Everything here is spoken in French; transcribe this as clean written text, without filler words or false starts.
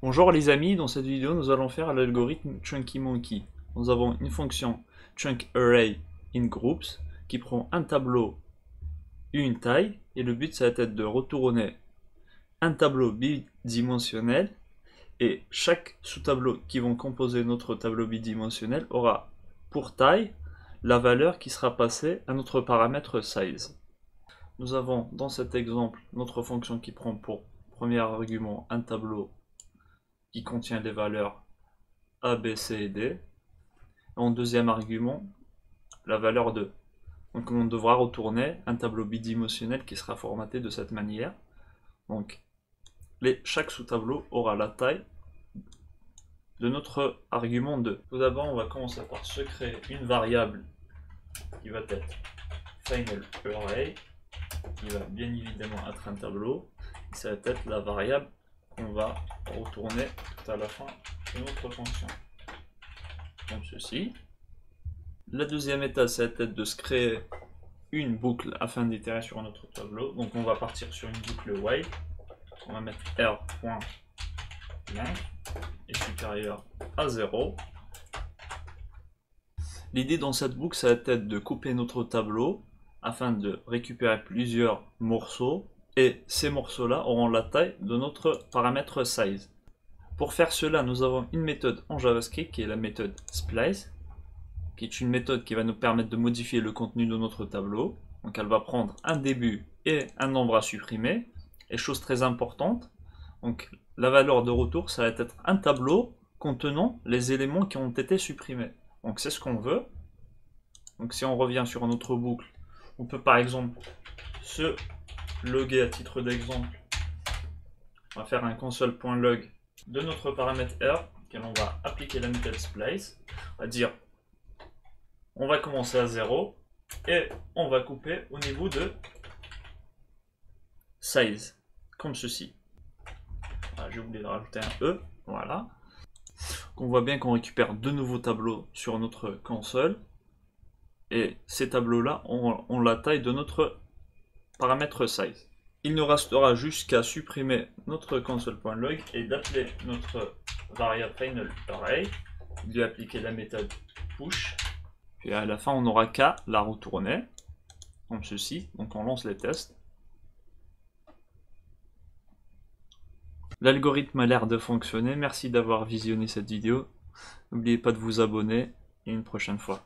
Bonjour les amis, dans cette vidéo nous allons faire l'algorithme ChunkyMonkey. Nous avons une fonction ChunkArrayInGroups qui prend un tableau et une taille, et le but ça va être de retourner un tableau bidimensionnel, et chaque sous-tableau qui vont composer notre tableau bidimensionnel aura pour taille la valeur qui sera passée à notre paramètre size. Nous avons dans cet exemple notre fonction qui prend pour premier argument un tableau qui contient les valeurs A, B, C et D. Et en deuxième argument, la valeur 2. Donc on devra retourner un tableau bidimensionnel qui sera formaté de cette manière. Donc chaque sous-tableau aura la taille de notre argument 2. Tout d'abord, on va commencer par se créer une variable qui va être FinalArray, qui va bien évidemment être un tableau. Et ça va être la variable qu'on va retourner tout à la fin de notre fonction. Comme ceci. La deuxième étape, ça va être de se créer une boucle afin d'itérer sur notre tableau. Donc on va partir sur une boucle while. On va mettre r.length est supérieur à 0. L'idée dans cette boucle, ça va être de couper notre tableau afin de récupérer plusieurs morceaux, et ces morceaux-là auront la taille de notre paramètre size. Pour faire cela, nous avons une méthode en JavaScript qui est la méthode splice, qui est une méthode qui va nous permettre de modifier le contenu de notre tableau. Donc elle va prendre un début et un nombre à supprimer. Et chose très importante, donc la valeur de retour, ça va être un tableau contenant les éléments qui ont été supprimés. Donc c'est ce qu'on veut. Donc si on revient sur notre boucle, on peut par exemple se loguer à titre d'exemple. On va faire un console.log de notre paramètre R, auquel on va appliquer la méthode splice. On va dire, on va commencer à 0 et on va couper au niveau de size, comme ceci. J'ai oublié de rajouter un E, voilà. On voit bien qu'on récupère deux nouveaux tableaux sur notre console, et ces tableaux-là ont la taille de notre paramètre size. Il nous restera juste qu'à supprimer notre console.log et d'appeler notre variable FinalArray, lui appliquer la méthode push, puis à la fin on n'aura qu'à la retourner, comme ceci. Donc on lance les tests. L'algorithme a l'air de fonctionner. Merci d'avoir visionné cette vidéo. N'oubliez pas de vous abonner, et une prochaine fois.